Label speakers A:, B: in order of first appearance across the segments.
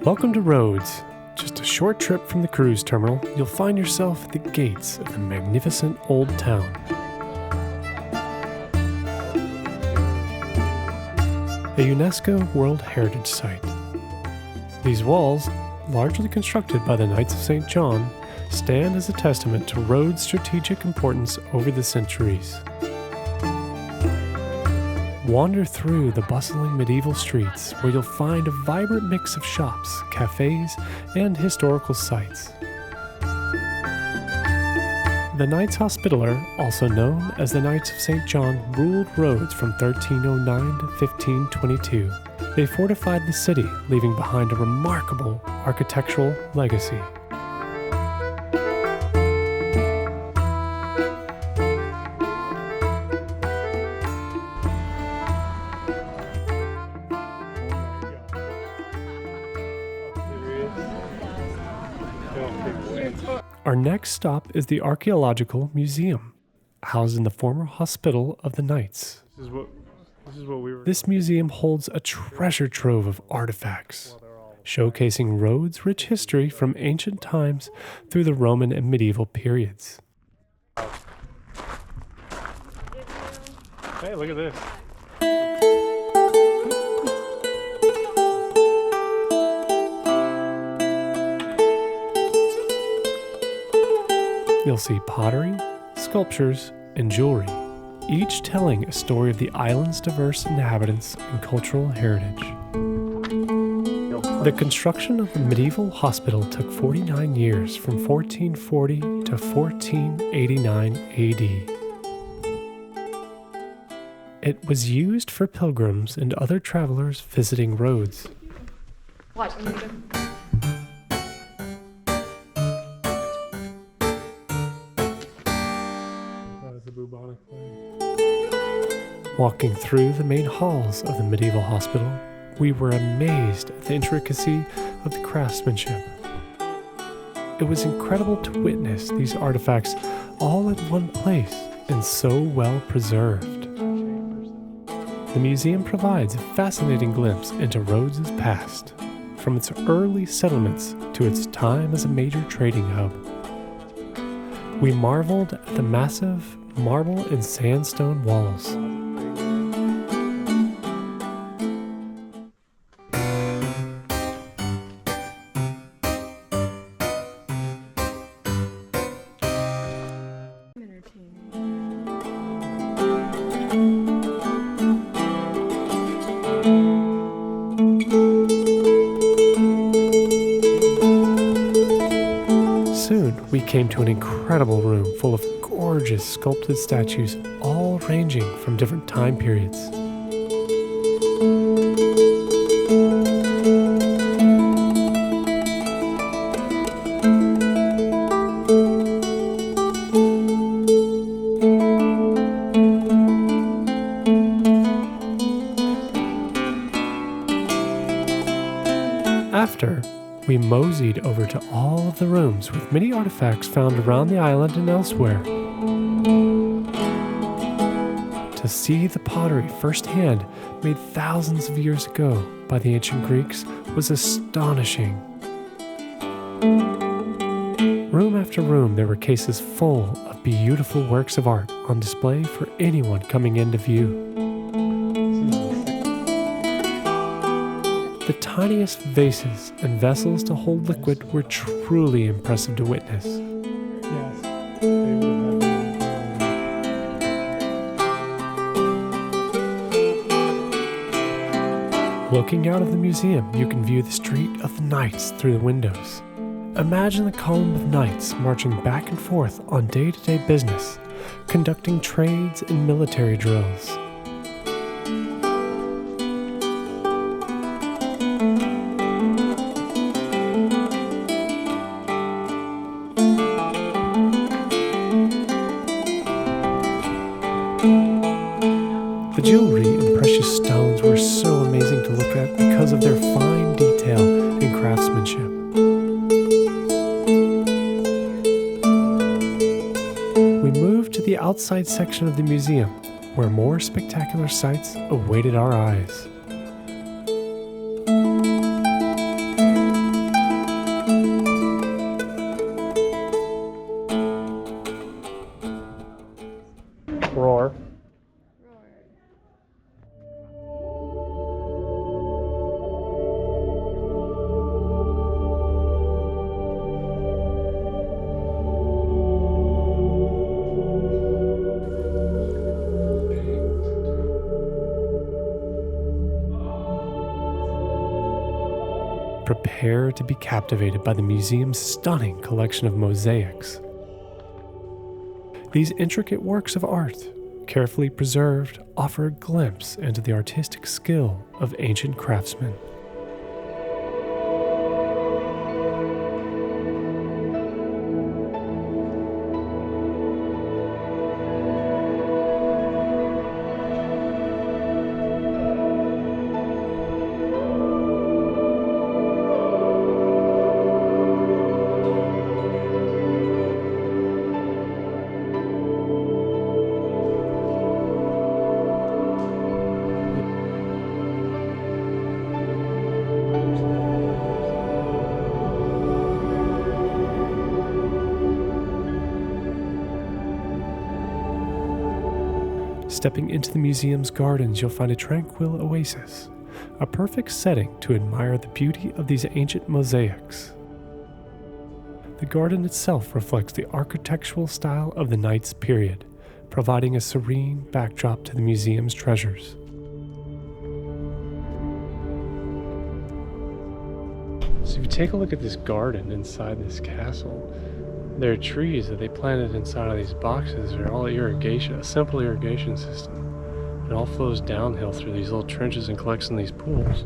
A: Welcome to Rhodes. Just a short trip from the cruise terminal, you'll find yourself at the gates of the magnificent old town. A UNESCO World Heritage Site. These walls, largely constructed by the Knights of St. John, stand as a testament to Rhodes' strategic importance over the centuries. Wander through the bustling medieval streets where you'll find a vibrant mix of shops, cafes, and historical sites. The Knights Hospitaller, also known as the Knights of St. John, ruled Rhodes from 1309 to 1522. They fortified the city, leaving behind a remarkable architectural legacy. Our next stop is the Archaeological Museum, housed in the former hospital of the Knights. This museum holds a treasure trove of artifacts, showcasing Rhodes' rich history from ancient times through the Roman and medieval periods.
B: Hey, look at this.
A: You'll see pottery, sculptures, and jewelry, each telling a story of the island's diverse inhabitants and cultural heritage. The construction of the medieval hospital took 49 years from 1440 to 1489 AD. It was used for pilgrims and other travelers visiting Rhodes.
C: Watch.
A: Walking through the main halls of the medieval hospital, we were amazed at the intricacy of the craftsmanship. It was incredible to witness these artifacts all in one place and so well preserved. The museum provides a fascinating glimpse into Rhodes' past, from its early settlements to its time as a major trading hub. We marveled at the massive marble and sandstone walls. Soon, we came to an incredible room full of gorgeous sculpted statues, all ranging from different time periods. After, we moseyed over to all of the rooms with many artifacts found around the island and elsewhere. To see the pottery firsthand, made thousands of years ago by the ancient Greeks, was astonishing. Room after room, there were cases full of beautiful works of art on display for anyone coming in to view. The tiniest vases and vessels to hold liquid were truly impressive to witness. Looking out of the museum, you can view the street of the Knights through the windows. Imagine the column of knights marching back and forth on day-to-day business, conducting trades and military drills. The jewelry and precious stones were so amazing to look at because of their fine detail and craftsmanship. We moved to the outside section of the museum, where more spectacular sights awaited our eyes. Prepare to be captivated by the museum's stunning collection of mosaics. These intricate works of art, carefully preserved, offer a glimpse into the artistic skill of ancient craftsmen. Stepping into the museum's gardens, you'll find a tranquil oasis, a perfect setting to admire the beauty of these ancient mosaics. The garden itself reflects the architectural style of the Knights period, providing a serene backdrop to the museum's treasures. So if you take a look at this garden inside this castle, there are trees that they planted inside of these boxes. They're all irrigation, a simple irrigation system. It all flows downhill through these little trenches and collects in these pools.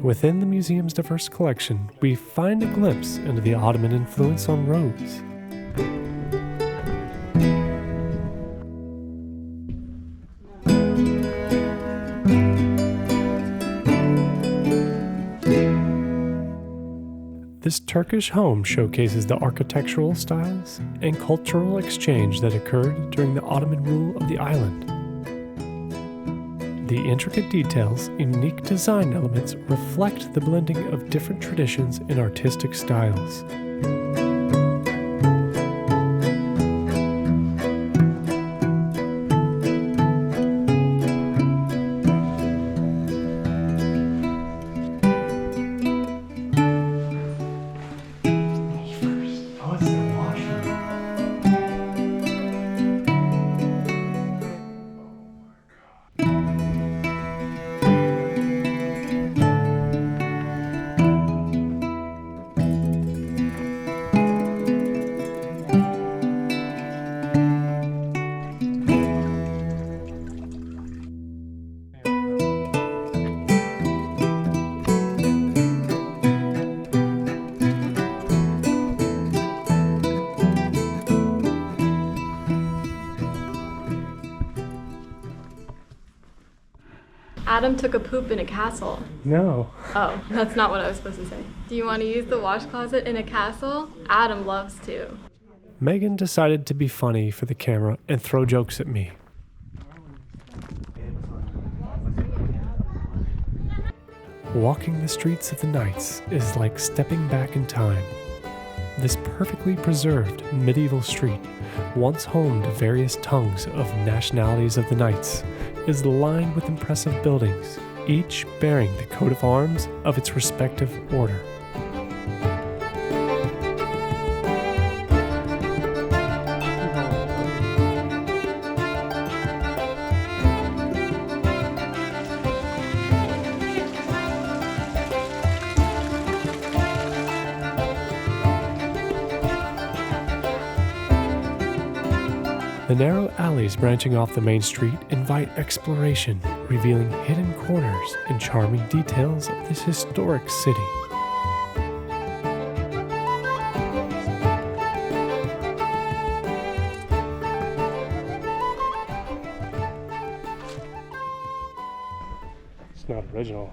A: Within the museum's diverse collection, we find a glimpse into the Ottoman influence on Rhodes. This Turkish home showcases the architectural styles and cultural exchange that occurred during the Ottoman rule of the island. The intricate details and unique design elements reflect the blending of different traditions and artistic styles.
B: Adam took a poop in a castle.
A: No.
B: Oh, that's not what I was supposed to say. Do you want to use the wash closet in a castle? Adam loves to.
A: Megan decided to be funny for the camera and throw jokes at me. Walking the streets of the Knights is like stepping back in time. This perfectly preserved medieval street, once home to various tongues of nationalities of the Knights, is lined with impressive buildings, each bearing the coat of arms of its respective order. The narrow alleys branching off the main street invite exploration, revealing hidden corners and charming details of this historic city. It's not original.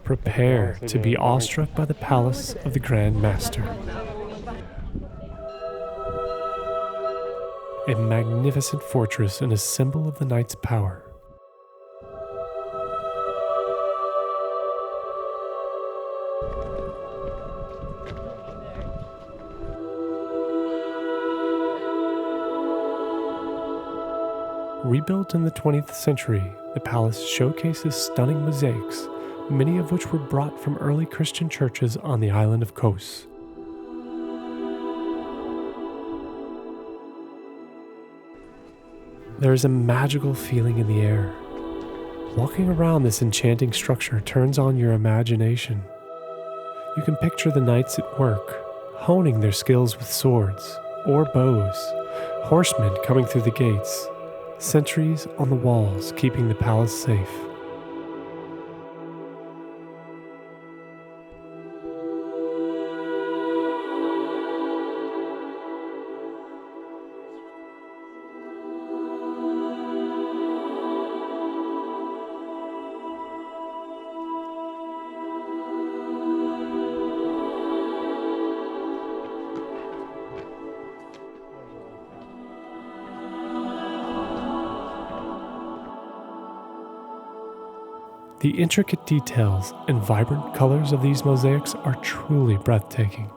A: Prepare to be awestruck by the palace of the Grandmaster. A magnificent fortress and a symbol of the Knight's power. Rebuilt in the 20th century, the palace showcases stunning mosaics, many of which were brought from early Christian churches on the island of Kos. There is a magical feeling in the air. Walking around this enchanting structure turns on your imagination. You can picture the knights at work, honing their skills with swords or bows, horsemen coming through the gates, sentries on the walls keeping the palace safe. The intricate details and vibrant colors of these mosaics are truly breathtaking.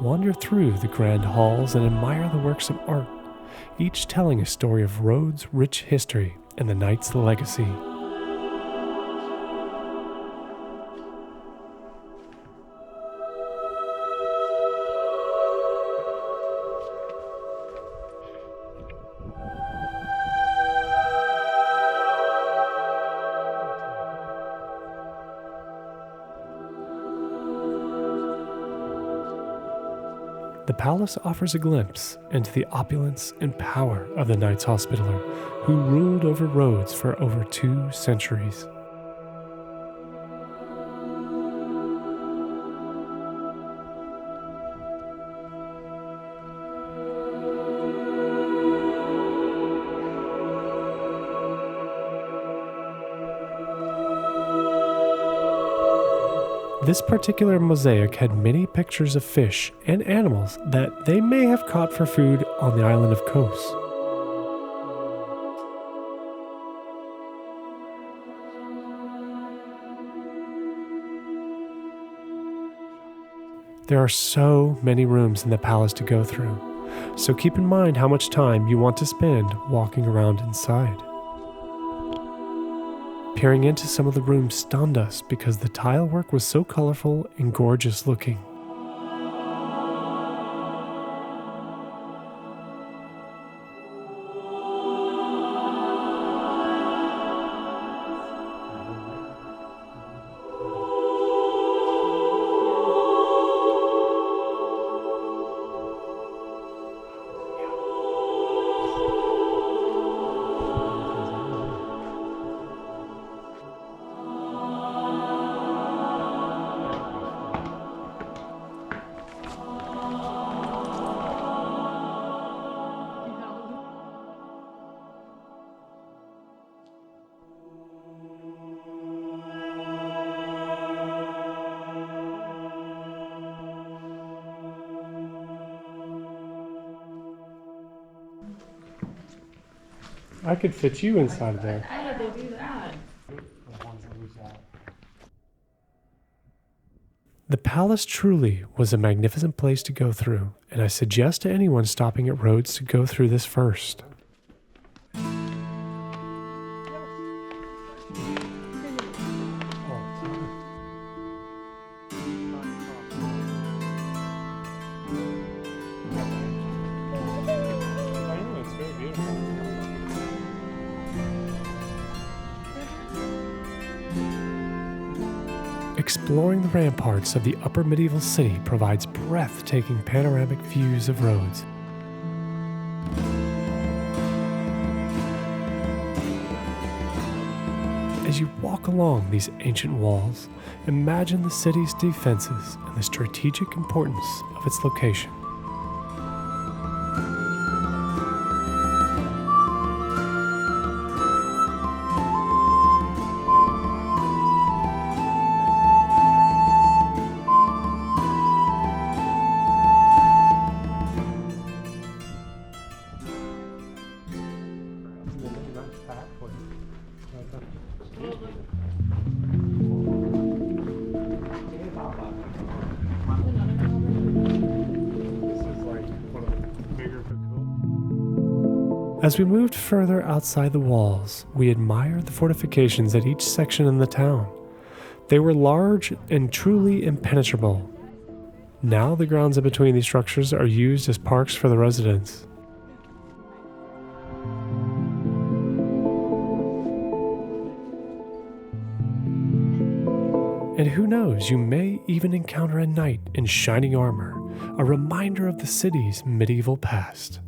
A: Wander through the grand halls and admire the works of art, each telling a story of Rhodes' rich history and the knight's legacy. The palace offers a glimpse into the opulence and power of the Knights Hospitaller, who ruled over Rhodes for over 2 centuries. This particular mosaic had many pictures of fish and animals that they may have caught for food on the island of Kos. There are so many rooms in the palace to go through, so keep in mind how much time you want to spend walking around inside. Peering into some of the rooms stunned us because the tile work was so colorful and gorgeous looking. I could fit you inside of there.
B: How did they do that?
A: The palace truly was a magnificent place to go through, and I suggest to anyone stopping at Rhodes to go through this first. Exploring the ramparts of the upper medieval city provides breathtaking panoramic views of Rhodes. As you walk along these ancient walls, imagine the city's defenses and the strategic importance of its location. As we moved further outside the walls, we admired the fortifications at each section in the town. They were large and truly impenetrable. Now the grounds in between these structures are used as parks for the residents. And who knows, you may even encounter a knight in shining armor, a reminder of the city's medieval past.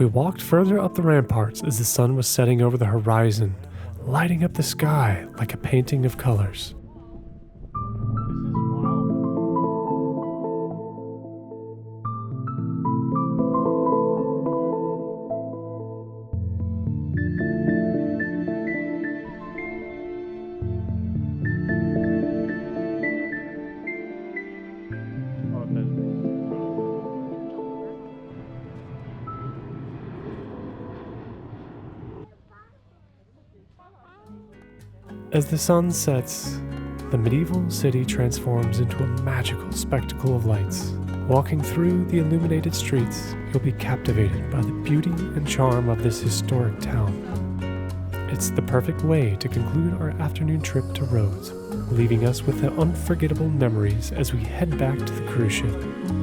A: We walked further up the ramparts as the sun was setting over the horizon, lighting up the sky like a painting of colors. As the sun sets, the medieval city transforms into a magical spectacle of lights. Walking through the illuminated streets, you'll be captivated by the beauty and charm of this historic town. It's the perfect way to conclude our afternoon trip to Rhodes, leaving us with the unforgettable memories as we head back to the cruise ship.